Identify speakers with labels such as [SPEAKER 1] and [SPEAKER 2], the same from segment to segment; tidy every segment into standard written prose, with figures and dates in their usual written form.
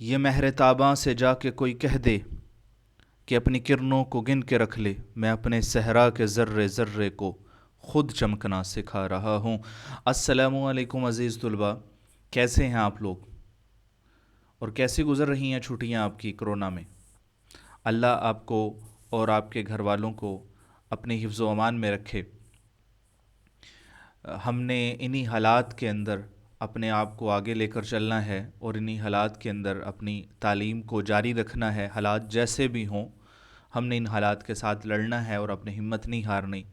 [SPEAKER 1] ये महर-ए-ताबां से जाके कोई कह दे कि अपनी किरणों को गिन के रख ले, मैं अपने सहरा के ज़र्रे ज़र्रे को खुद चमकना सिखा रहा हूँ। अस्सलामु अलैकुम अज़ीज़ तुलबा, कैसे हैं आप लोग और कैसी गुज़र रही हैं छुट्टियाँ आपकी कोरोना में। अल्लाह आपको और आपके घर वालों को अपने हिफ्ज़ व अमान में रखे। हमने इन्हीं हालात के अंदर अपने आप को आगे लेकर चलना है और इन्हीं हालात के अंदर अपनी तालीम को जारी रखना है। हालात जैसे भी हों, हमने इन हालात के साथ लड़ना है और अपनी हिम्मत नहीं हारनी।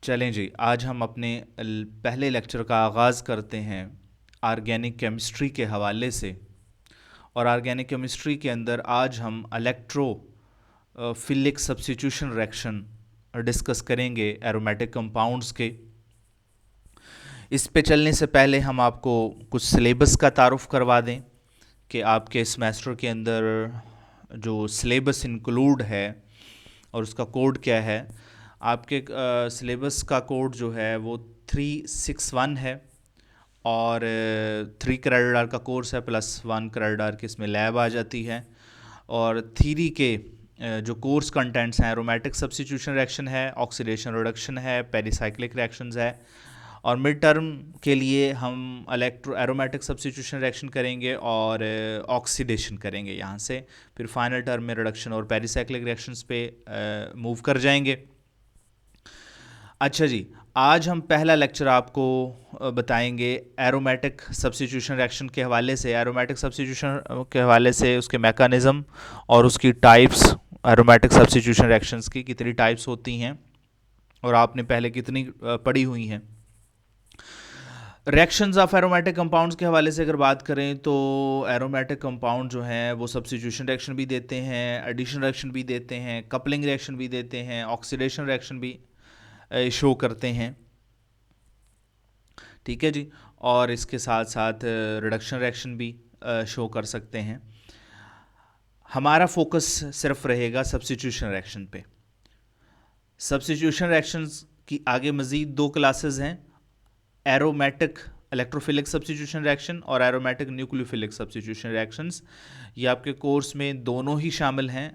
[SPEAKER 1] चलें जी, आज हम अपने पहले लेक्चर का आगाज़ करते हैं ऑर्गेनिक केमिस्ट्री के हवाले से। और ऑर्गेनिक केमिस्ट्री के अंदर आज हम electro philic substitution reaction discuss करेंगे एरोमेटिक कंपाउंड्स के। इस पे चलने से पहले हम आपको कुछ सिलेबस का तारुफ करवा दें कि आपके सेमेस्टर के अंदर जो सिलेबस इंक्लूड है और उसका कोड क्या है। आपके सिलेबस का कोड जो है वो 361 है और 3 क्रेडिट आवर का कोर्स है प्लस 1 क्रेडिट आवर की इसमें लैब आ जाती है। और थीरी के जो कोर्स कंटेंट्स हैं, एरोमेटिक सब्स्टिट्यूशन रिएक्शन है, ऑक्सीडेशन रिडक्शन है, पेरिसाइक्लिक रिएक्शंस है। और मिड टर्म के लिए हम एरोमेटिक सब्स्टिट्यूशन रिएक्शन करेंगे और ऑक्सीडेशन करेंगे यहाँ से। फिर फाइनल टर्म में रिडक्शन और पेरिसाइक्लिक रिएक्शंस पे मूव कर जाएंगे। अच्छा जी, आज हम पहला लेक्चर आपको बताएंगे एरोमेटिक सब्स्टिट्यूशन रिएक्शन के हवाले से। एरोमेटिक सब्स्टिट्यूशन के हवाले से उसके मैकेनिज़्म और उसकी टाइप्स, एरोमेटिक सब्स्टिट्यूशन रिएक्शंस की कितनी टाइप्स होती हैं और आपने पहले कितनी पढ़ी हुई हैं। रिएक्शंस ऑफ एरोमेटिक कंपाउंड्स के हवाले से अगर बात करें तो एरोमेटिक कंपाउंड जो हैं वो सब्स्टिट्यूशन रिएक्शन भी देते हैं, एडिशन रिएक्शन भी देते हैं, कपलिंग रिएक्शन भी देते हैं, ऑक्सीडेशन रिएक्शन भी शो करते हैं। ठीक है जी। और इसके साथ साथ रिडक्शन रिएक्शन भी शो कर सकते हैं। हमारा फोकस सिर्फ रहेगा सब्स्टिट्यूशन रिएक्शन पे। सब्स्टिट्यूशन रिएक्शंस की आगे मज़ीद 2 क्लासेस हैं, एरोमेटिक इलेक्ट्रोफिलिक सब्स्टिट्यूशन रिएक्शन और एरोमेटिक न्यूक्लियोफिलिक सब्स्टिट्यूशन रिएक्शंस। ये आपके कोर्स में दोनों ही शामिल हैं,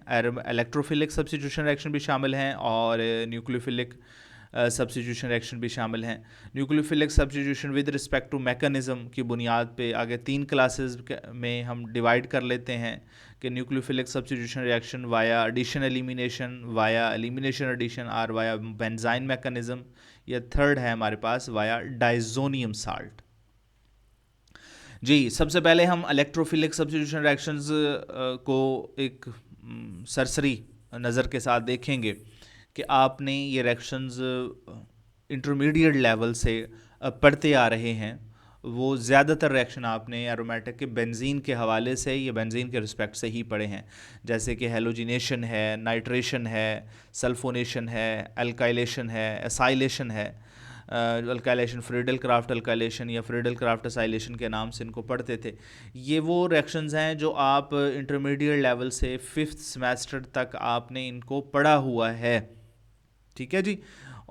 [SPEAKER 1] इलेक्ट्रोफिलिक सब्स्टिट्यूशन रिएक्शन भी शामिल हैं और न्यूक्लियोफिलिक सब्स्टिट्यूशन रिएक्शन भी शामिल हैं। Nucleophilic substitution with respect to mechanism की बुनियाद पे आगे 3 क्लासेस में हम डिवाइड कर लेते हैं कि nucleophilic substitution reaction via addition elimination, via elimination addition और वाया बेंजाइन मैकेनिज़्म, या थर्ड है हमारे पास वाया डाइजोनियम साल्ट। जी, सबसे पहले हम इलेक्ट्रोफिलिक सब्स्टिट्यूशन रिएक्शंस को एक सरसरी नज़र के साथ देखेंगे कि आपने ये रिएक्शंस इंटरमीडिएट लेवल से पढ़ते आ रहे हैं। वो ज़्यादातर रिएक्शन आपने एरोमेटिक के बेंजीन के हवाले से या बेंजीन के रिस्पेक्ट से ही पढ़े हैं, जैसे कि हेलोजिनेशन है, नाइट्रेशन है, सल्फोनेशन है, अल्काइलेशन है, एसाइलेशन है। अल्काइलेशन फ्रीडल क्राफ्ट अल्काइलेशन या फ्रीडल क्राफ्ट एसाइलेशन के नाम से इनको पढ़ते थे। ये वो रिएक्शंस हैं जो आप इंटरमीडिएट लेवल से 5th सेमेस्टर तक आपने इनको पढ़ा हुआ है। ठीक है जी।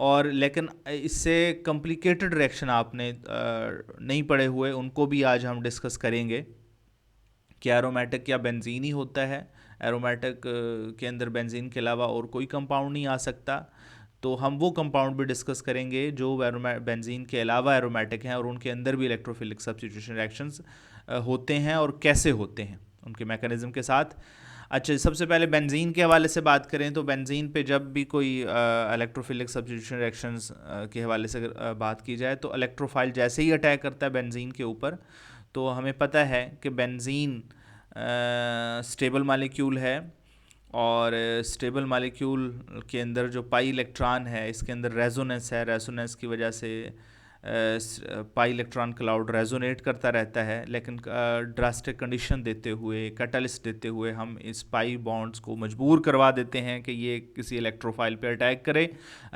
[SPEAKER 1] और लेकिन इससे कॉम्प्लिकेटेड रिएक्शन आपने नहीं पढ़े हुए, उनको भी आज हम डिस्कस करेंगे कि एरोमेटिक क्या बेंजीन ही होता है, एरोमेटिक के अंदर बेंजीन के अलावा और कोई कंपाउंड नहीं आ सकता। तो हम वो कंपाउंड भी डिस्कस करेंगे जो बेंजीन के अलावा एरोमेटिक हैं और उनके अंदर भी इलेक्ट्रोफिलिक सब्स्टिट्यूशन रिएक्शंस होते हैं और कैसे होते हैं उनके मैकेनिज्म के साथ। अच्छा, सबसे पहले बेंजीन के हवाले से बात करें तो बेंजीन पे जब भी कोई इलेक्ट्रोफिलिक सब्स्टिट्यूशन रिएक्शंस के हवाले से बात की जाए तो इलेक्ट्रोफाइल जैसे ही अटैक करता है बेंजीन के ऊपर, तो हमें पता है कि बेंजीन स्टेबल मालिक्यूल है और स्टेबल मालिक्यूल के अंदर जो पाई इलेक्ट्रॉन है इसके अंदर रेजोनेंस है। रेजोनेंस की वजह से पाई इलेक्ट्रॉन क्लाउड रेजोनेट करता रहता है, लेकिन ड्रास्टिक कंडीशन देते हुए, कैटलिस्ट देते हुए हम इस पाई बॉन्ड्स को मजबूर करवा देते हैं कि ये किसी इलेक्ट्रोफाइल पे अटैक करे।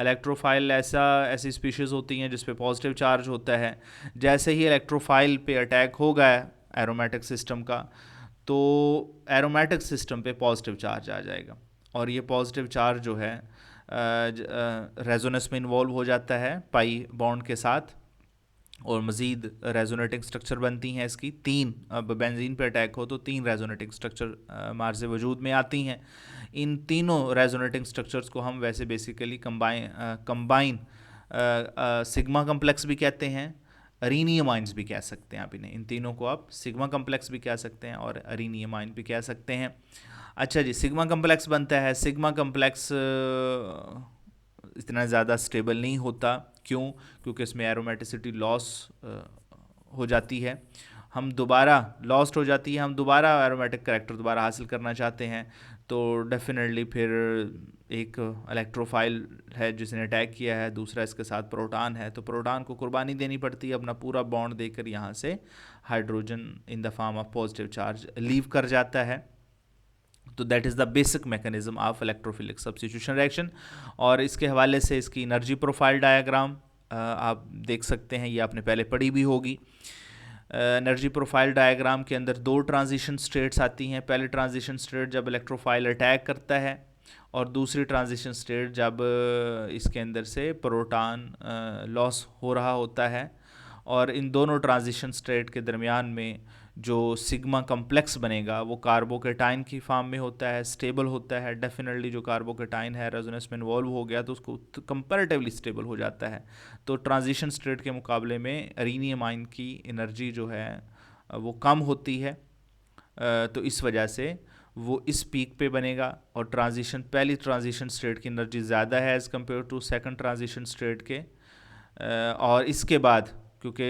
[SPEAKER 1] इलेक्ट्रोफाइल ऐसी स्पीशीज़ होती हैं जिस पे पॉजिटिव चार्ज होता है। जैसे ही इलेक्ट्रोफाइल पे अटैक होगा एरोमेटिक सिस्टम का, तो एरोमेटिक सिस्टम पे पॉजिटिव चार्ज आ जाएगा और ये पॉजिटिव चार्ज जो है रेजोनेंस में इन्वॉल्व हो जाता है पाई बॉन्ड के साथ और मज़ीद रेजोनेटिंग स्ट्रक्चर बनती हैं इसकी तीन। अब बेंजीन पे अटैक हो तो तीन रेजोनेटिंग स्ट्रक्चर मार्ज वजूद में आती हैं। इन तीनों रेजोनेटिंग स्ट्रक्चर्स को हम वैसे बेसिकली कंबाइन सिग्मा कम्प्लेक्स भी कहते हैं, अरीनियमाइंस भी कह सकते हैं आप इन्हें। इन तीनों को आप सिग्मा कम्प्लेक्स भी कह सकते हैं और अरीनियमाइन भी कह सकते हैं। अच्छा जी, सिग्मा कम्प्लेक्स बनता है। सिग्मा कम्प्लेक्स इतना ज़्यादा स्टेबल नहीं होता। क्यों? क्योंकि इसमें एरोमेटिसिटी लॉस हो जाती है, हम दोबारा लॉस्ट हो जाती है, हम दोबारा एरोमेटिक करैक्टर दोबारा हासिल करना चाहते हैं तो डेफिनेटली फिर एक इलेक्ट्रोफाइल है जिसने अटैक किया है, दूसरा इसके साथ प्रोटॉन है, तो प्रोटॉन को कुर्बानी देनी पड़ती है, अपना पूरा बॉन्ड देकर यहाँ से hydrogen in the form of positive charge leave कर जाता है। तो that is the basic mechanism of electrophilic substitution reaction. और इसके हवाले से इसकी एनर्जी प्रोफाइल डायग्राम आप देख सकते हैं, ये आपने पहले पढ़ी भी होगी। एनर्जी प्रोफाइल डायग्राम के अंदर दो ट्रांजिशन स्टेट्स आती हैं। पहले ट्रांजिशन स्टेट जब इलेक्ट्रोफाइल अटैक करता है और दूसरी ट्रांजिशन स्टेट जब इसके अंदर से प्रोटॉन लॉस हो रहा होता है। और इन दोनों ट्रांजिशन स्टेट के दरमियान में जो सिग्मा कम्प्लेक्स बनेगा वो कार्बोकेटाइन की फॉर्म में होता है, स्टेबल होता है। डेफिनेटली जो कार्बोकेटाइन है रेजोनेंस में इन्वॉल्व हो गया तो उसको कंपैरेटिवली स्टेबल हो जाता है। तो ट्रांजिशन स्टेट के मुकाबले में अरीनियम आयन की एनर्जी जो है वो कम होती है, तो इस वजह से वो इस पीक पे बनेगा। और पहली ट्रांजिशन स्टेट की एनर्जी ज़्यादा है as compare to second transition state के। और इसके बाद क्योंकि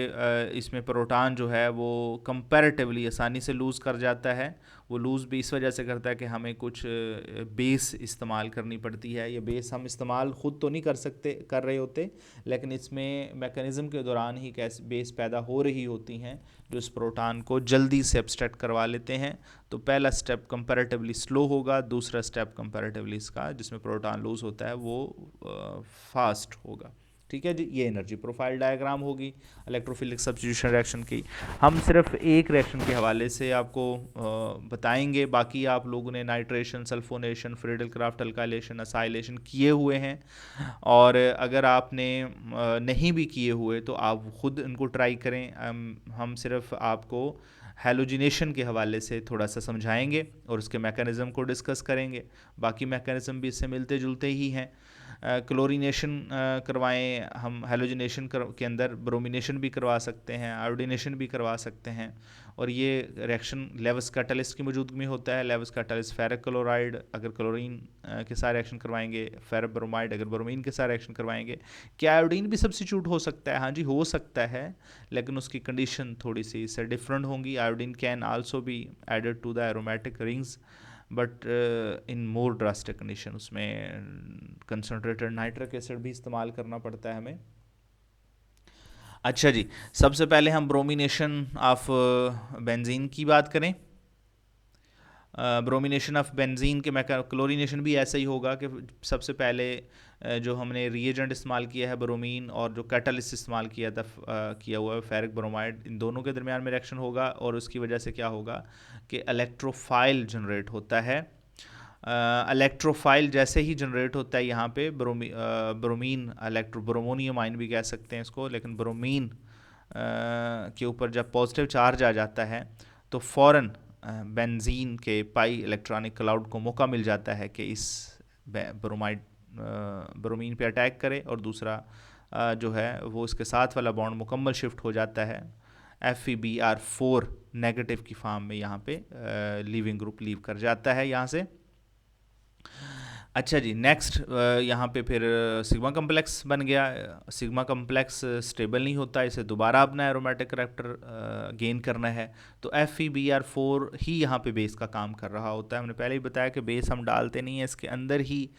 [SPEAKER 1] इसमें प्रोटॉन जो है वो कंपैरेटिवली आसानी से लूज़ कर जाता है, वो लूज़ भी इस वजह से करता है कि हमें कुछ बेस इस्तेमाल करनी पड़ती है। ये बेस हम इस्तेमाल ख़ुद तो नहीं कर रहे होते, लेकिन इसमें मैकेनिज़्म के दौरान ही कैसे बेस पैदा हो रही होती हैं जो इस प्रोटॉन को जल्दी से एब्स्ट्रैक्ट करवा लेते हैं। तो पहला स्टेप कंपैरेटिवली स्लो होगा, दूसरा स्टेप कंपैरेटिवली इसका जिसमें प्रोटॉन लूज़ होता है वो फास्ट होगा। ठीक है जी, ये एनर्जी प्रोफाइल डायग्राम होगी इलेक्ट्रोफिलिक सब्स्टिट्यूशन रिएक्शन की। हम सिर्फ एक रिएक्शन के हवाले से आपको बताएंगे, बाकी आप लोगों ने nitration, sulphonation, Friedel craft alkylation, acylation किए हुए हैं। और अगर आपने नहीं भी किए हुए तो आप ख़ुद इनको ट्राई करें। हम सिर्फ आपको हैलोजिनेशन के हवाले से थोड़ा सा समझाएंगे और उसके मैकेनिज़्म को डिस्कस करेंगे। बाकी मैकेनिज़्म भी इससे मिलते जुलते ही हैं। क्लोरीनेशन करवाएं हम, हैलोजिनेशन के अंदर ब्रोमिनेशन भी करवा सकते हैं, आयोडीनेशन भी करवा सकते हैं। और ये रिएक्शन लेविस कैटलिस्ट की मौजूदगी में होता है। लेविस कैटलिस्ट फेरिक क्लोराइड अगर क्लोरीन के साथ रिएक्शन करवाएंगे, फेरिक ब्रोमाइड अगर ब्रोमीन के साथ रिएक्शन करवाएंगे। क्या आयोडीन भी सब्स्टिट्यूट हो सकता है? हाँ जी, हो सकता है, लेकिन उसकी कंडीशन थोड़ी सी इससे डिफरेंट होंगी। Iodine can also be added to the aromatic rings but in more drastic condition, उसमें कंसनट्रेटेड नाइट्रिक एसिड भी इस्तेमाल करना पड़ता है हमें। अच्छा जी, सबसे पहले हम ब्रोमिनेशन ऑफ बेंजीन की बात करें। ब्रोमिनेशन ऑफ बेंजीन के क्लोरीनेशन भी ऐसा ही होगा कि सबसे पहले जो हमने रिएजेंट इस्तेमाल किया है ब्रोमीन और जो कैटलिस्ट इस्तेमाल किया हुआ है फेरिक ब्रोमाइड, इन दोनों के दरमियान में रिएक्शन होगा और उसकी वजह से क्या होगा कि इलेक्ट्रोफाइल जनरेट होता है। इलेक्ट्रोफाइल जैसे ही जनरेट होता है यहाँ पे ब्रोमीन ब्रोमोनियम आयन भी कह सकते हैं इसको, लेकिन ब्रोमीन के ऊपर जब पॉजिटिव चार्ज आ जाता है तो फ़ौरन बेंजीन के पाई इलेक्ट्रॉनिक क्लाउड को मौका मिल जाता है कि इस ब्रोमीन पे अटैक करे और दूसरा जो है वो इसके साथ वाला बॉन्ड मुकम्मल शिफ्ट हो जाता है FeBr4 नेगेटिव की फॉर्म में यहाँ पे लीविंग ग्रुप लीव कर जाता है यहाँ से। अच्छा जी, नेक्स्ट यहाँ पे फिर सिग्मा कम्प्लेक्स बन गया। सिग्मा कम्प्लेक्स स्टेबल नहीं होता, इसे दोबारा अपना एरोमेटिक करैक्टर गेन करना है तो FeBr4 ही यहाँ पे बेस का काम कर रहा होता है। हमने पहले ही बताया कि बेस हम डालते नहीं हैं, इसके अंदर ही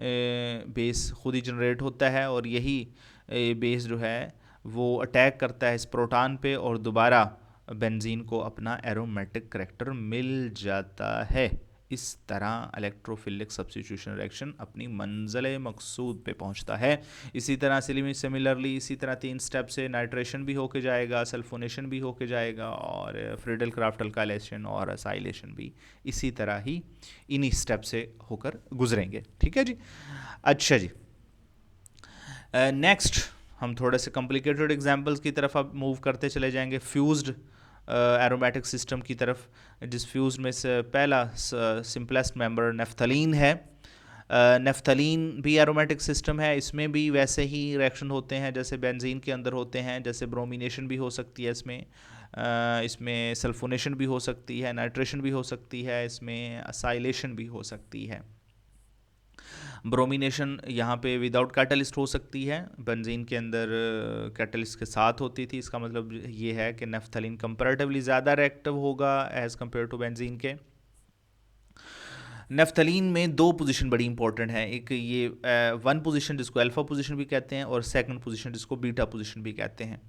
[SPEAKER 1] बेस खुद ही जनरेट होता है और यही बेस जो है वो अटैक करता है इस प्रोटॉन पे और दोबारा बेंजीन को अपना एरोमेटिक करैक्टर मिल जाता है। इस तरह इलेक्ट्रोफिलिक सब्स्टिट्यूशन रिएक्शन अपनी मंजिल मकसूद पे पहुंचता है। इसी तरह सिमिलरली इसी तरह 3 स्टेप से नाइट्रेशन भी होके जाएगा, सल्फोनेशन भी होके जाएगा और फ्रीडल क्राफ्ट अल्काइलेशन और असाइलेशन भी इसी तरह ही इन्हीं स्टेप से होकर गुजरेंगे। ठीक है जी। अच्छा जी, नेक्स्ट हम थोड़े से कॉम्प्लिकेटेड एग्जांपल्स की तरफ अब मूव करते चले जाएंगे, फ्यूज्ड एरोमेटिक सिस्टम की तरफ, जिस फ्यूज में से पहला सिंपलेस्ट मेंबर नेफ्थलीन है। नेफ्थलीन भी एरोमेटिक सिस्टम है, इसमें भी वैसे ही रिएक्शन होते हैं जैसे बेंजीन के अंदर होते हैं, जैसे ब्रोमिनेशन भी हो सकती है इसमें, इसमें सल्फोनेशन भी हो सकती है, नाइट्रेशन भी हो सकती है, इसमें असाइलेशन भी हो सकती है। ब्रोमिनेशन यहाँ पे विदाउट कैटलिस्ट हो सकती है, बेंजीन के अंदर कैटलिस्ट के साथ होती थी। इसका मतलब ये है कि नेफ्थलीन कंपैरेटिवली ज़्यादा रिएक्टिव होगा एज़ कम्पेयर टू बेंजीन के। नेफ्थलीन में दो पोजीशन बड़ी इंपॉर्टेंट है, एक ये वन पोजीशन जिसको अल्फा पोजीशन भी कहते हैं, और सेकंड पोजीशन जिसको बीटा पोजीशन भी कहते हैं।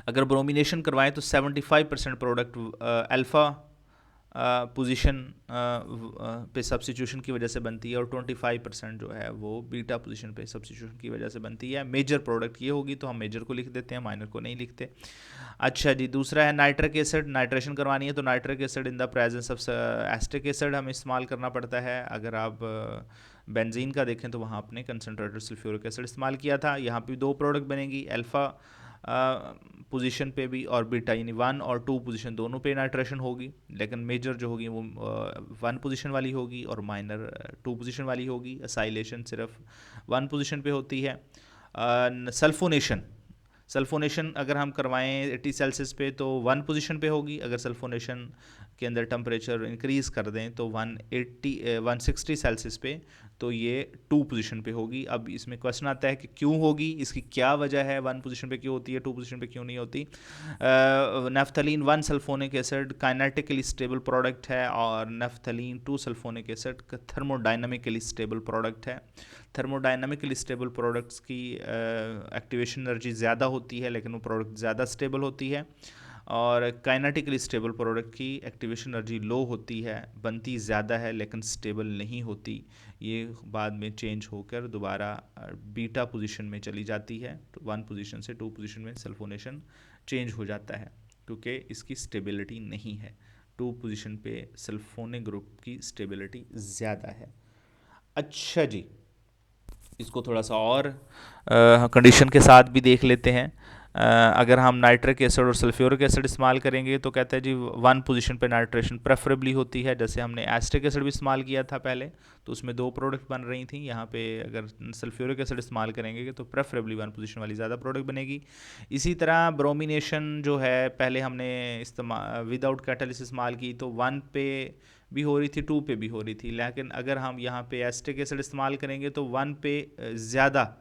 [SPEAKER 1] अगर ब्रोमिनेशन करवाएं तो 75% प्रोडक्ट अल्फा पोजीशन पे सब्स्टिट्यूशन की वजह से बनती है, और 25% जो है वो बीटा पोजीशन पे सब्स्टिट्यूशन की वजह से बनती है। मेजर प्रोडक्ट ये होगी तो हम मेजर को लिख देते हैं, माइनर को नहीं लिखते। अच्छा जी, दूसरा है नाइट्रिक एसिड। नाइट्रेशन करवानी है तो nitric acid in the presence of acetic acid हमें इस्तेमाल करना पड़ता है। अगर आप बेंजीन का देखें तो वहाँ आपने कंसनट्रेटेड सल्फ्यूरिक एसिड इस्तेमाल किया था। यहाँ पे दो प्रोडक्ट बनेगी, अल्फ़ा पोजीशन पे भी और बीटा, यानी 1 और 2 पोजीशन दोनों पे नाइट्रेशन होगी, लेकिन मेजर जो होगी वो 1 पोजीशन वाली होगी और माइनर 2 पोजीशन वाली होगी। असाइलेशन सिर्फ 1 पोजीशन पे होती है। सल्फोनेशन अगर हम करवाएं 80 सेल्सियस पे तो 1 पोजीशन पे होगी। अगर सल्फोनेशन के अंदर टेम्परेचर इंक्रीज़ कर दें तो 160 सेल्सियस पे तो ये 2 पोजीशन पे होगी। अब इसमें क्वेश्चन आता है कि क्यों होगी, इसकी क्या वजह है, 1 पोजीशन पे क्यों होती है, 2 पोजीशन पे क्यों नहीं होती। Naphthalene 1 sulphonic acid kinetically stable product है, और naphthalene 2 sulphonic acid thermodynamically stable product है। थर्मोडाइनमिकली स्टेबल प्रोडक्ट्स की एक्टिवेशन एनर्जी ज़्यादा होती है, लेकिन वो प्रोडक्ट ज़्यादा स्टेबल होती है, और काइनेटिकली स्टेबल प्रोडक्ट की एक्टिवेशन एनर्जी लो होती है, बनती ज़्यादा है लेकिन स्टेबल नहीं होती। ये बाद में चेंज होकर दोबारा बीटा पोजीशन में चली जाती है, तो 1 पोजीशन से 2 पोजीशन में सल्फोनेशन चेंज हो जाता है क्योंकि इसकी स्टेबिलिटी नहीं है। 2 पोजीशन पे सल्फोनिक ग्रुप की स्टेबिलिटी ज़्यादा है। अच्छा जी, इसको थोड़ा सा और कंडीशन के साथ भी देख लेते हैं। अगर हम नाइट्रिक एसिड और सल्फ्यूरिक एसिड इस्तेमाल करेंगे तो कहते हैं जी 1 पोजीशन पे नाइट्रेशन प्रेफरेबली होती है। जैसे हमने एस्टिक एसिड भी इस्तेमाल किया था पहले, तो उसमें 2 प्रोडक्ट बन रही थी। यहाँ पे अगर सल्फ्यूरिक एसिड इस्तेमाल करेंगे तो प्रेफरेबली 1 पोजीशन वाली ज़्यादा प्रोडक्ट बनेगी। इसी तरह ब्रोमिनेशन जो है पहले हमने इस्तेमाल विदाउट कैटलिस्ट इस्तेमाल की तो 1 पे भी हो रही थी, 2 पे भी हो रही थी, लेकिन अगर हम यहाँ पे एस्टिक एसिड इस्तेमाल करेंगे तो 1 पे ज़्यादा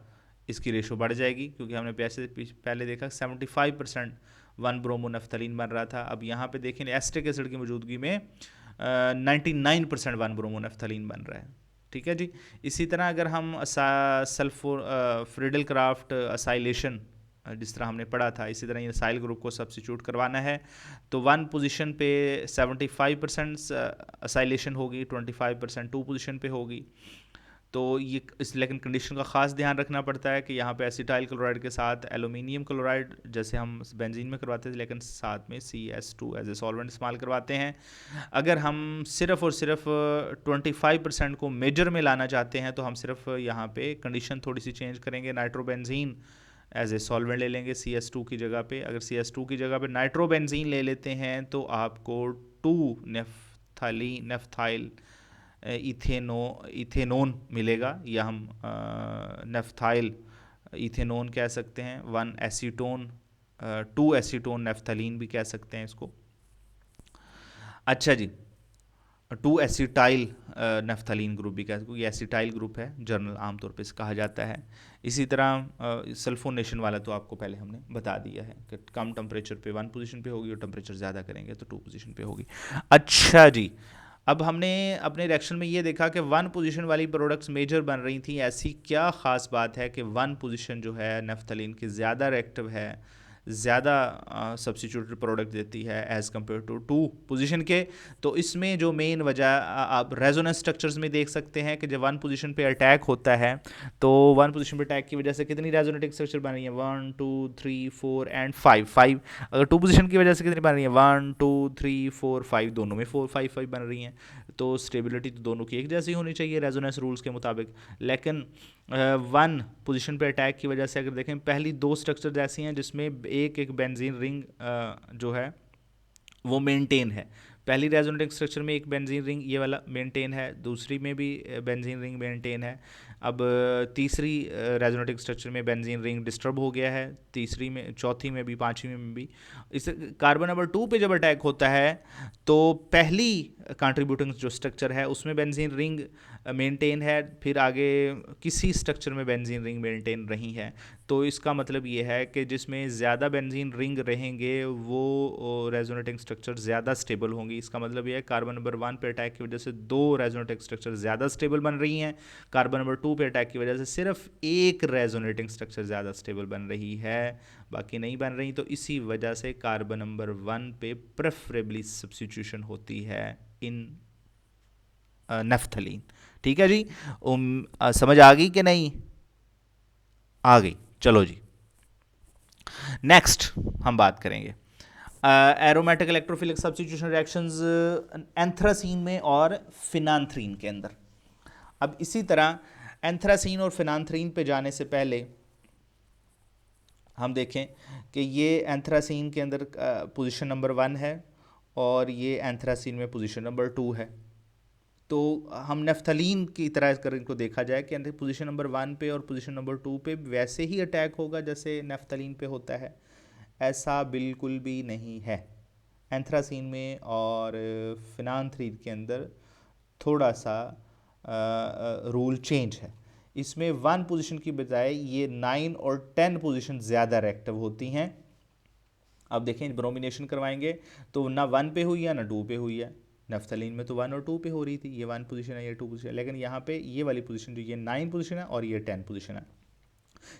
[SPEAKER 1] इसकी रेशो बढ़ जाएगी, क्योंकि हमने पहले देखा 75% 1 ब्रोमोनेफ्थलीन बन रहा था। अब यहाँ पे देखें एस्टिक एसिड की मौजूदगी में 99% 1 ब्रोमोनेफ्थलीन बन रहा है। ठीक है जी। इसी तरह अगर हम फ्रीडल क्राफ्ट असाइलेशन जिस तरह हमने पढ़ा था, इसी तरह ये साइल ग्रुप को सब्स्टिट्यूट करवाना है तो 1 पोजीशन पे 75% असाइलेशन होगी, 25% 2 पोजीशन पे होगी। तो ये लेकिन कंडीशन का ख़ास ध्यान रखना पड़ता है कि यहाँ पे एसिटाइल क्लोराइड के साथ एल्यूमिनियम क्लोराइड जैसे हम बेंजीन में करवाते थे, लेकिन साथ में CS2 एज ए सॉल्वेंट इस्तेमाल करवाते हैं। अगर हम सिर्फ और सिर्फ 25% को मेजर में लाना चाहते हैं तो हम सिर्फ यहाँ पे कंडीशन थोड़ी सी चेंज करेंगे, नाइट्रोबेंजीन एज ए सॉल्वेंट ले लेंगे CS2 की जगह पे। अगर CS2 की जगह पे नाइट्रोबेंजीन ले लेते हैं तो आपको 2 नेफ्थाइल इथेनोन मिलेगा, या हम नेफ्थाइल इथेनोन कह सकते हैं। 1 एसीटोन 2 एसीटोन नेफ्थलीन भी कह सकते हैं इसको। अच्छा जी, 2 एसिटाइल नेफ्थलीन ग्रुप भी कह सकते हैं, ये एसिटाइल ग्रुप है जर्नल आमतौर पे इसे कहा जाता है। इसी तरह सल्फोनेशन वाला तो आपको पहले हमने बता दिया है कि कम टेम्परेचर पे 1 पोजीशन पे होगी और टेम्परेचर ज़्यादा करेंगे तो 2 पोजीशन पे होगी। अच्छा जी, अब हमने अपने रिएक्शन में ये देखा कि 1 पोजीशन वाली प्रोडक्ट्स मेजर बन रही थी। ऐसी क्या ख़ास बात है कि 1 पोजीशन जो है नेफ्थलीन की ज़्यादा रिएक्टिव है, ज़्यादा सब्स्टिट्यूटेड प्रोडक्ट देती है एज़ कम्पेयर टू 2 पोजीशन के। तो इसमें जो मेन वजह आप रेजोनेंस स्ट्रक्चर्स में देख सकते हैं कि जब 1 पोजीशन पे अटैक होता है तो 1 पोजीशन पे अटैक की वजह से कितनी रेजोनेटिक स्ट्रक्चर बन रही है, 1 2 3 4 एंड 5। अगर 2 पोजीशन की वजह से कितनी बन रही है, 1 2 3 4 5 दोनों में 4 5 5 बन रही हैं, तो स्टेबिलिटी तो दोनों की एक जैसी होनी चाहिए रेजोनेंस रूल्स के मुताबिक। लेकिन 1 पोजीशन पे अटैक की वजह से अगर देखें, पहली 2 स्ट्रक्चर ऐसी हैं जिसमें एक एक बेंजीन रिंग जो है वो मेंटेन है। पहली रेजोनेटिंग स्ट्रक्चर में एक बेंजीन रिंग ये वाला मेंटेन है, दूसरी में भी बेंजीन रिंग मेंटेन है। अब तीसरी रेजोनेटिंग स्ट्रक्चर में बेंजीन रिंग डिस्टर्ब हो गया है, तीसरी में, चौथी में भी, पांचवी में भी। इस कार्बन नंबर 2 पे जब अटैक होता है तो पहली कंट्रीब्यूटिंग जो स्ट्रक्चर है उसमें बेंजीन रिंग मेंटेन है, फिर आगे किसी स्ट्रक्चर में बेंजीन रिंग मेंटेन रही है। तो इसका मतलब ये है कि जिसमें ज़्यादा बेंजीन रिंग रहेंगे वो रेजोनेटिंग स्ट्रक्चर ज़्यादा स्टेबल होंगी। इसका मतलब ये है कार्बन नंबर 1 पे अटैक की वजह से 2 रेजोनेटिंग स्ट्रक्चर ज़्यादा स्टेबल बन रही हैं, कार्बन नंबर 2 पे अटैक की वजह से सिर्फ एक रेजोनेटिंग स्ट्रक्चर ज़्यादा स्टेबल बन रही है, बाकी नहीं बन रही। तो इसी वजह से कार्बन नंबर 1 पे प्रेफरेबली सब्स्टिट्यूशन होती है इन नेफ्थलीन। ठीक है जी, समझ आ गई कि नहीं? आ गई। चलो जी, नेक्स्ट हम बात करेंगे aromatic electrophilic substitution reactions anthracene में और फिनांथ्रीन के अंदर। अब इसी तरह एंथ्रासीन और फिनांथ्रीन पे जाने से पहले हम देखें कि ये एंथ्रासीन के अंदर पोजीशन नंबर 1 है और ये एंथ्रासीन में पोजीशन नंबर 2 है। तो हम नेफ्थलीन की तरह अगर इनको देखा जाए कि पोजीशन नंबर 1 पे और पोजीशन नंबर 2 पे वैसे ही अटैक होगा जैसे नेफ्थलीन पे होता है, ऐसा बिल्कुल भी नहीं है। एंथ्रासीन में और फिनांथ्रीन के अंदर थोड़ा सा रूल चेंज है। इसमें 1 पोजीशन की बजाय ये 9 और 10 पोजीशन ज़्यादा रिएक्टिव होती हैं। अब देखें, ब्रोमिनेशन करवाएंगे तो ना 1 पे हुई है ना 2 पे हुई है। नेफ्थलीन में तो 1 और 2 पे हो रही थी, ये 1 पोजीशन है, ये 2 पोजीशन है। लेकिन यहाँ पे ये वाली पोजीशन जो ये 9 पोजीशन है और ये 10 पोजीशन है।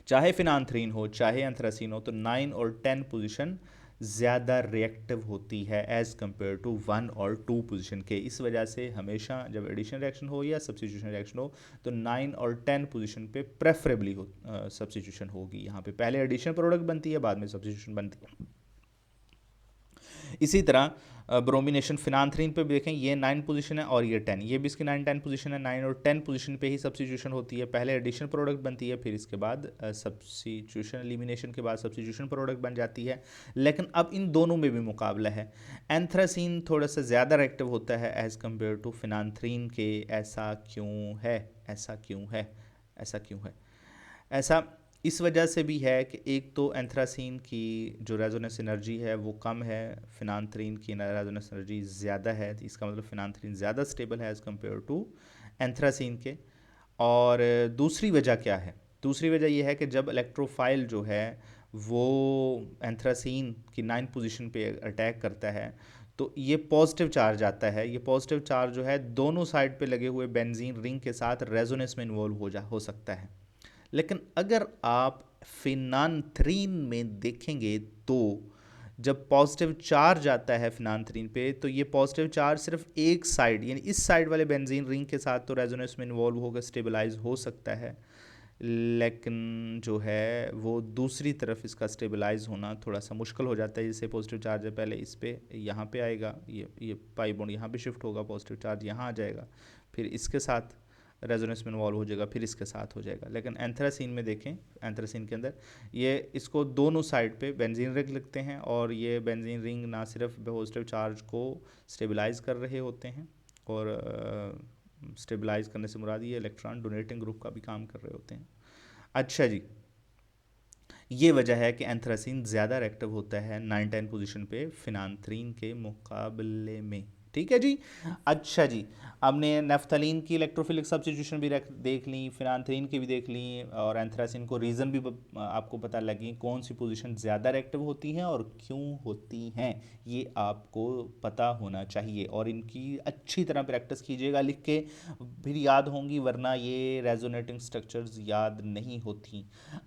[SPEAKER 1] चाहे फिनांथ्रीन हो चाहे एंथ्रासीन हो, तो 9 और 10 पोजीशन ज़्यादा रिएक्टिव होती है एज़ कम्पेयर टू 1 और 2 पोजीशन के। इस वजह से हमेशा जब एडिशन रिएक्शन हो या सब्स्टिट्यूशन रिएक्शन हो तो 9 और 10 पोजीशन पे प्रेफरेबली हो सब्स्टिट्यूशन होगी। यहाँ पे पहले एडिशन प्रोडक्ट बनती है, बाद में सब्स्टिट्यूशन बनती है। इसी तरह ब्रोमिनेशन फिनांथ्रीन पे भी देखें, ये 9 पोजीशन है और ये 10, ये भी इसकी 9 10 पोजीशन है। 9 और 10 पोजीशन पे ही सब्स्टिट्यूशन होती है, पहले एडिशन प्रोडक्ट बनती है, फिर इसके बाद सब्स्टिट्यूशन एलिमिनेशन के बाद सब्स्टिट्यूशन प्रोडक्ट बन जाती है। लेकिन अब इन दोनों में भी मुकाबला है। एंथ्रासीन थोड़ा सा ज़्यादा रिएक्टिव होता है एज़ कम्पेयर टू फिनांथ्रीन के। ऐसा क्यों है? ऐसा क्यों है? ऐसा क्यों है? ऐसा इस वजह से भी है कि एक तो एंथ्रासीन की जो रेजोनेंस एनर्जी है वो कम है, फिनांथ्रीन की रेजोनेंस एनर्जी ज़्यादा है। तो इसका मतलब फिनांथ्रीन ज़्यादा स्टेबल है एज़ कम्पेयर टू एंथ्रासीन के। और दूसरी वजह क्या है? दूसरी वजह यह है कि जब इलेक्ट्रोफाइल जो है वो एंथ्रासीन की 9 पोजीशन पे अटैक करता है तो ये पॉजिटिव चार्ज आता है। ये पॉजिटिव चार्ज जो है दोनों साइड पे लगे हुए बेंजीन रिंग के साथ रेजोनेंस में इन्वॉल्व हो सकता है। लेकिन अगर आप फिनांथ्रीन में देखेंगे तो जब पॉजिटिव चार्ज आता है फिनांथ्रीन पे तो ये पॉजिटिव चार्ज सिर्फ एक साइड, यानी इस साइड वाले बेंजीन रिंग के साथ तो रेजोनेंस में इन्वॉल्व होकर स्टेबलाइज हो सकता है, लेकिन जो है वो दूसरी तरफ इसका स्टेबलाइज होना थोड़ा सा मुश्किल हो जाता है। जैसे पॉजिटिव चार्ज है, पहले इस पे यहाँ पे आएगा, ये पाई बॉन्ड यहाँ पे शिफ्ट होगा, पॉजिटिव चार्ज यहाँ आ जाएगा, फिर इसके साथ रेजोनेंस में इन्वॉल्व हो जाएगा, फिर इसके साथ हो जाएगा। लेकिन एंथ्रासीन में देखें, एंथ्रासीन के अंदर ये इसको दोनों साइड पे बेंजीन रिंग लिखते हैं और ये बेंजीन रिंग ना सिर्फ पॉजिटिव चार्ज को स्टेबलाइज कर रहे होते हैं, और स्टेबलाइज करने से मुराद ये इलेक्ट्रॉन डोनेटिंग ग्रुप का भी काम कर रहे होते हैं। अच्छा जी, ये वजह है कि एंथ्रासीन ज़्यादा रिएक्टिव होता है 9-10 पोजीशन पे फिनांथ्रीन के मुकाबले में। ठीक है जी। अच्छा जी, हमने नेफ्थलीन की इलेक्ट्रोफिलिक सब्स्टिट्यूशन भी देख ली, फिनांथ्रीन की भी देख ली, और एंथ्रासीन को रीज़न भी आपको पता लगी कौन सी पोजीशन ज़्यादा रिएक्टिव होती हैं और क्यों होती हैं, ये आपको पता होना चाहिए। और इनकी अच्छी तरह प्रैक्टिस कीजिएगा लिख के, फिर याद होंगी, वरना ये रेजोनेटिंग स्ट्रक्चर्स याद नहीं होती।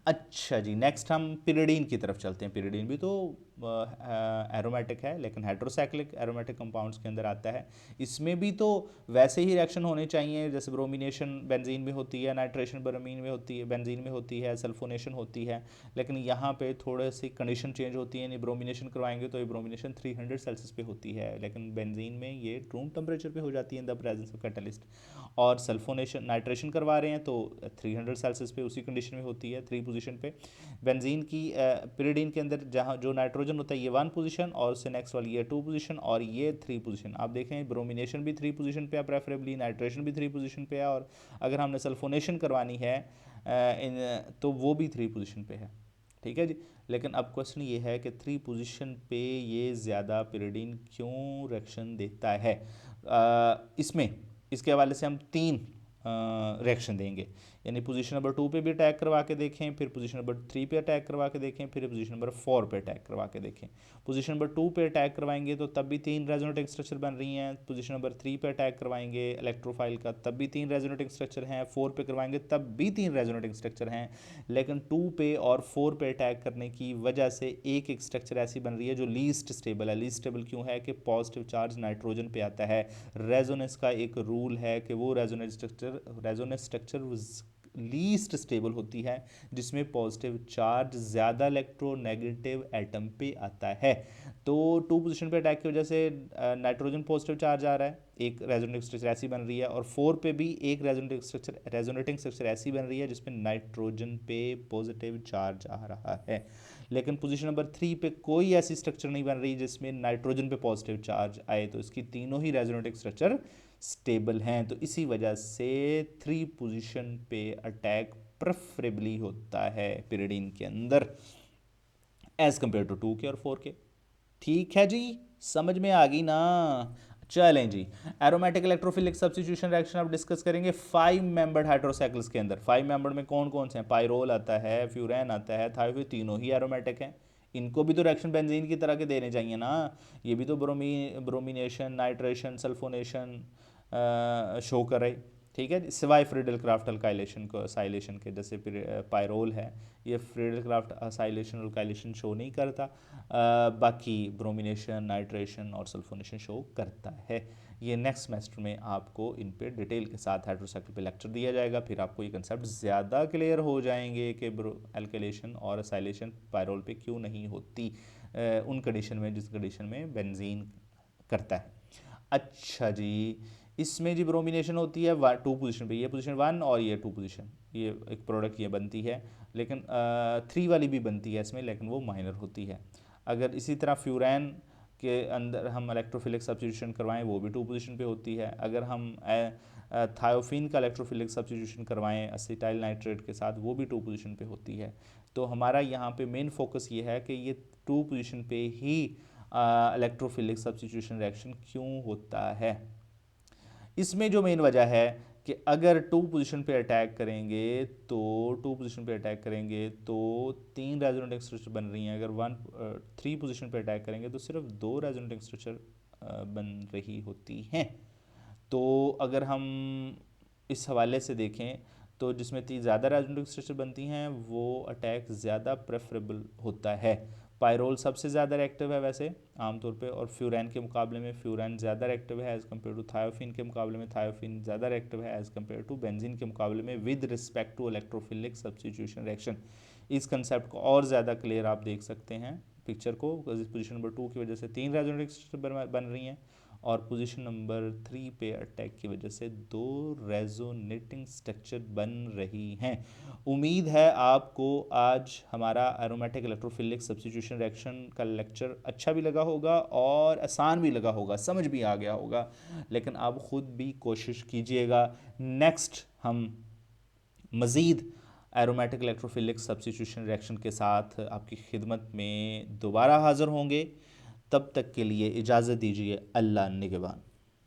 [SPEAKER 1] अच्छा जी, नेक्स्ट हम पिरिडीन की तरफ चलते हैं। पिरिडीन भी तो एरोमेटिक है लेकिन हेट्रोसाइक्लिक एरोमेटिक कंपाउंड्स के अंदर आता है। इसमें भी तो वैसे ही रिएक्शन होने चाहिए जैसे ब्रोमिनेशन बेंजीन में होती है, नाइट्रेशन ब्रोमीन में होती है, बेंजीन में होती है, सल्फोनेशन होती है, लेकिन यहाँ पे थोड़े सी कंडीशन चेंज होती है। ब्रोमिनेशन करवाएंगे तो ये ब्रोमिनेशन 300 सेल्सियस पे होती है, लेकिन बेंजीन में ये रूम टेम्परेचर पे हो जाती है in the presence of catalyst. और सल्फोनेशन नाइट्रेशन करवा रहे हैं तो 300 सेल्सियस पे उसी कंडीशन में होती है 3 पोजीशन पे। बेंजीन की pyridine के अंदर जहाँ जो नाइट्रोजन होता है ये 1 पोजीशन, और उससे नेक्स्ट वाली ये 2 पोजीशन और ये 3 पोजीशन। आप देखें ब्रोमिनेशन भी 3 पोजीशन पे है, प्रेफरेबली नाइट्रेशन भी 3 पोजीशन पे है, और अगर हमने सल्फोनेशन करवानी है तो वो भी 3 पोजीशन पे है। ठीक है जी। लेकिन अब क्वेश्चन ये है कि 3 पोजीशन पे ये ज़्यादा pyridine क्यों रिएक्शन देता है। इसमें इसके हवाले से हम 3 रिएक्शन देंगे, यानी पोजीशन नंबर 2 पे भी अटैक करवा के देखें, फिर पोजीशन नंबर 3 पे अटैक करवा के देखें, फिर पोजीशन नंबर 4 पे अटैक करवा के देखें। पोजीशन नंबर 2 पे अटैक करवाएंगे तो तब भी 3 रेजोनेटिंग स्ट्रक्चर बन रही हैं। पोजीशन नंबर 3 पे अटैक करवाएंगे इलेक्ट्रोफाइल का, तब भी 3 रेजोनेटिंग स्ट्रक्चर हैं। 4 पे करवाएंगे तब भी 3 रेजोनेटिंग स्ट्रक्चर हैं। लेकिन 2 पे और 4 पे अटैक करने की वजह से एक एक स्ट्रक्चर ऐसी बन रही है जो लीस्ट स्टेबल है। लीस्ट स्टेबल क्यों है कि पॉजिटिव चार्ज नाइट्रोजन पे आता है। रेजोनेंस का एक रूल है कि वो रेजोनेंस स्ट्रक्चर लीस्ट स्टेबल होती है जिसमें पॉजिटिव चार्ज ज़्यादा इलेक्ट्रोनेगेटिव एटम पे आता है। तो 2 पोजीशन पे अटैक की वजह से नाइट्रोजन पॉजिटिव चार्ज आ रहा है, एक रेजोनेटिंग स्ट्रक्चर ऐसी बन रही है, और 4 पे भी एक रेजोनेटिंग स्ट्रक्चर ऐसी बन रही है जिसमें नाइट्रोजन पे पॉजिटिव चार्ज आ रहा है। लेकिन पोजीशन नंबर 3 पे कोई ऐसी स्ट्रक्चर नहीं बन रही जिसमें नाइट्रोजन पे पॉजिटिव चार्ज आए, तो इसकी तीनों ही रेजोनेटिंग स्ट्रक्चर स्टेबल हैं। तो इसी वजह से 3 पोजीशन पे अटैक प्रेफरेबली होता है pyridine के अंदर एज कंपेयर टू 2 के और 4 के। ठीक है जी, समझ में आ गई ना। चलें जी, एरोमेटिक इलेक्ट्रोफिलिक सब्स्टिट्यूशन रिएक्शन आप डिस्कस करेंगे 5 मेंबर्ड हाइड्रोसाइक्ल्स के अंदर। 5 मेंबर्ड में कौन कौन से हैं? पायरोल आता है, फ्यूरेन आता है, थायोफिन, तीनों ही एरोमेटिक हैं। इनको भी तो रिएक्शन बेंजीन की तरह के देने चाहिए ना। ये भी तो ब्रोमिनेशन, नाइट्रेशन, सल्फोनेशन शो करे। ठीक है, सिवाय फ्रीडल क्राफ्ट अल्काइलेशन को असाइलेशन के, जैसे पायरोल है ये Friedel craft acylation alkylation show नहीं करता, बाकी ब्रोमिनेशन, नाइट्रेशन और सल्फोनेशन शो करता है। ये नेक्स्ट सेमेस्टर में आपको इन पे डिटेल के साथ हाइड्रोसाइकिल पे लेक्चर दिया जाएगा, फिर आपको ये कंसेप्ट ज़्यादा क्लियर हो जाएंगे कि अल्काइलेशन और असाइलेशन पायरोल पे क्यों नहीं होती उन कंडीशन में जिस कंडीशन में बेंजीन करता है। अच्छा जी, इसमें जी ब्रोमिनेशन होती है 2 पोजीशन पे, ये पोजीशन 1 और ये 2 पोजीशन, ये एक प्रोडक्ट ये बनती है, लेकिन 3 वाली भी बनती है इसमें, लेकिन वो माइनर होती है। अगर इसी तरह फ्यूरैन के अंदर हम इलेक्ट्रोफिलिक सब्स्टिट्यूशन करवाएं वो भी 2 पोजीशन पे होती है। अगर हम थायोफिन का इलेक्ट्रोफिलिक सब्स्टिट्यूशन करवाएं असीटाइल नाइट्रेट के साथ वो भी 2 पोजीशन पे होती है। तो हमारा यहाँ पे मेन फोकस ये है कि ये 2 पोजीशन पे ही इलेक्ट्रोफिलिक सब्स्टिट्यूशन रिएक्शन क्यों होता है। इसमें जो मेन वजह है कि अगर 2 पोजीशन पे अटैक करेंगे तो 2 पोजीशन पे अटैक करेंगे तो 3 रेजोनेटिंग स्ट्रक्चर बन रही हैं। अगर 3 पोजीशन पे अटैक करेंगे तो सिर्फ 2 रेजोनेटिंग स्ट्रक्चर बन रही होती हैं। तो अगर हम इस हवाले से देखें तो जिसमें ज़्यादा रेजोनेटिंग स्ट्रक्चर बनती हैं वो अटैक ज़्यादा प्रेफरेबल होता है। पायरोल सबसे ज़्यादा रिएक्टिव है वैसे आमतौर पे, और फ्यूरैन के मुकाबले में फ्यूरैन ज़्यादा रिएक्टिव है एज़ कम्पेयर टू थायोफिन के मुकाबले में थायोफिन ज़्यादा रिएक्टिव है एज़ कम्पेयर टू बेंजीन के मुकाबले में with respect to electrophilic substitution reaction. इस कंसेप्ट को और ज़्यादा क्लियर आप देख सकते हैं पिक्चर को। पोजीशन नंबर 2 की वजह से 3 रेजोनेटिंग स्ट्रक्चर बन रही हैं, और पोजीशन नंबर 3 पे अटैक की वजह से 2 रेजोनेटिंग स्ट्रक्चर बन रही हैं। उम्मीद है आपको आज हमारा एरोमेटिक इलेक्ट्रोफिलिक सब्स्टिट्यूशन रिएक्शन का लेक्चर अच्छा भी लगा होगा और आसान भी लगा होगा, समझ भी आ गया होगा। लेकिन आप ख़ुद भी कोशिश कीजिएगा। नेक्स्ट हम मज़ीद एरोमेटिक इलेक्ट्रोफिलिक सब्स्टिट्यूशन रिएक्शन के साथ आपकी खिदमत में दोबारा हाज़िर होंगे। तब तक के लिए इजाज़त दीजिए। अल्लाह निगहबान।